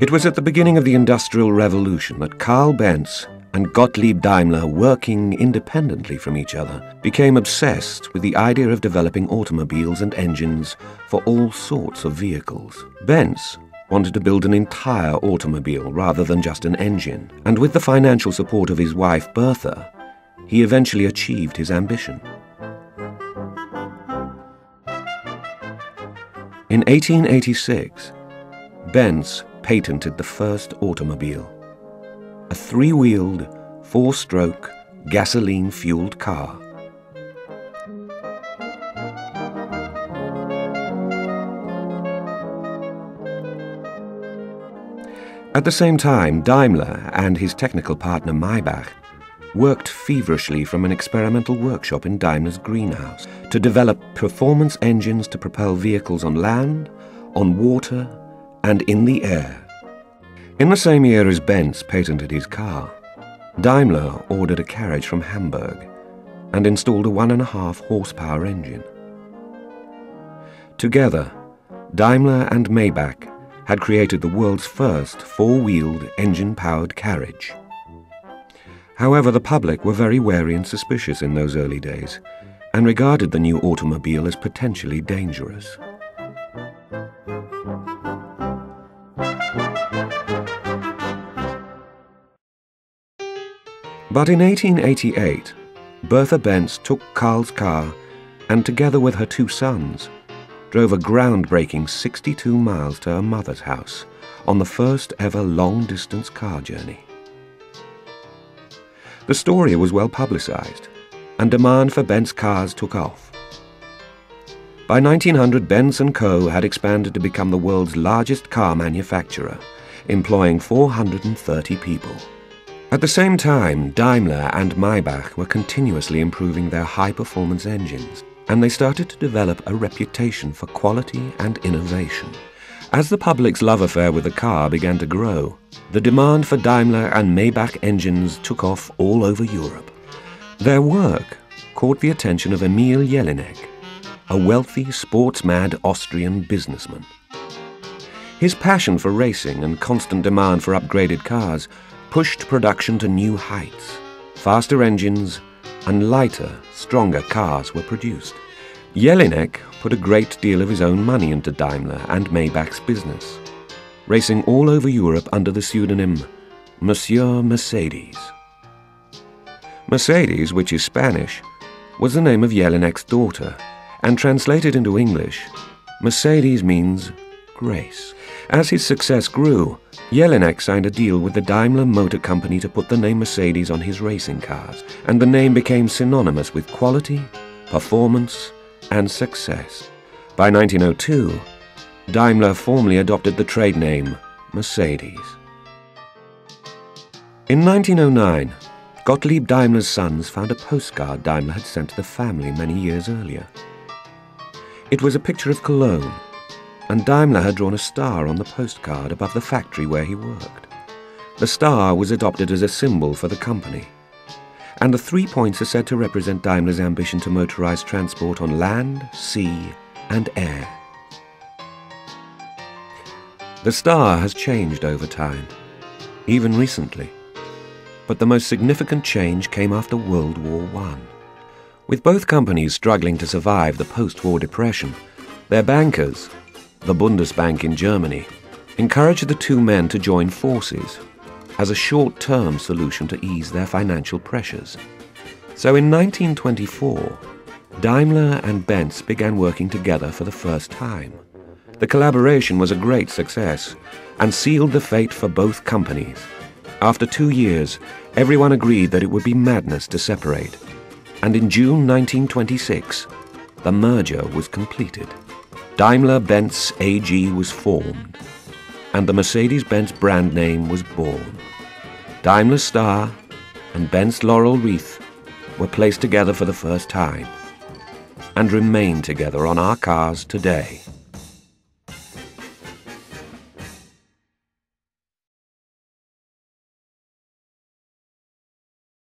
It was at the beginning of the Industrial Revolution that Karl Benz and Gottlieb Daimler, working independently from each other, became obsessed with the idea of developing automobiles and engines for all sorts of vehicles. Benz wanted to build an entire automobile rather than just an engine, and with the financial support of his wife Bertha, he eventually achieved his ambition. In 1886, Benz patented the first automobile, a three-wheeled, four-stroke, gasoline-fueled car. At the same time, Daimler and his technical partner Maybach worked feverishly from an experimental workshop in Daimler's greenhouse to develop performance engines to propel vehicles on land, on water, and in the air. In the same year as Benz patented his car, Daimler ordered a carriage from Hamburg and installed a 1.5 horsepower engine. Together, Daimler and Maybach had created the world's first four-wheeled, engine-powered carriage. However, the public were very wary and suspicious in those early days and regarded the new automobile as potentially dangerous. But in 1888, Bertha Benz took Karl's car and, together with her two sons, drove a groundbreaking 62 miles to her mother's house on the first ever long-distance car journey. The story was well publicized, and demand for Benz cars took off. By 1900, Benz & Co. had expanded to become the world's largest car manufacturer, employing 430 people. At the same time, Daimler and Maybach were continuously improving their high-performance engines, and they started to develop a reputation for quality and innovation. As the public's love affair with the car began to grow, the demand for Daimler and Maybach engines took off all over Europe. Their work caught the attention of Emil Jelinek, a wealthy, sports-mad Austrian businessman. His passion for racing and constant demand for upgraded cars pushed production to new heights. Faster engines and lighter, stronger cars were produced. Jelinek put a great deal of his own money into Daimler and Maybach's business, racing all over Europe under the pseudonym Monsieur Mercedes. Mercedes, which is Spanish, was the name of Jelinek's daughter, and translated into English, Mercedes means grace. As his success grew, Jelinek signed a deal with the Daimler Motor Company to put the name Mercedes on his racing cars, and the name became synonymous with quality, performance, and success. By 1902, Daimler formally adopted the trade name Mercedes. In 1909, Gottlieb Daimler's sons found a postcard Daimler had sent to the family many years earlier. It was a picture of Cologne, and Daimler had drawn a star on the postcard above the factory where he worked. The star was adopted as a symbol for the company, and the 3 points are said to represent Daimler's ambition to motorize transport on land, sea, and air. The star has changed over time, even recently, but the most significant change came after World War I. With both companies struggling to survive the post-war depression, their bankers, the Bundesbank in Germany, encouraged the two men to join forces as a short-term solution to ease their financial pressures. So in 1924, Daimler and Benz began working together for the first time. The collaboration was a great success and sealed the fate for both companies. After 2 years, everyone agreed that it would be madness to separate, and in June 1926, the merger was completed. Daimler-Benz AG was formed, and the Mercedes-Benz brand name was born. Daimler's star and Benz laurel wreath were placed together for the first time, and remain together on our cars today.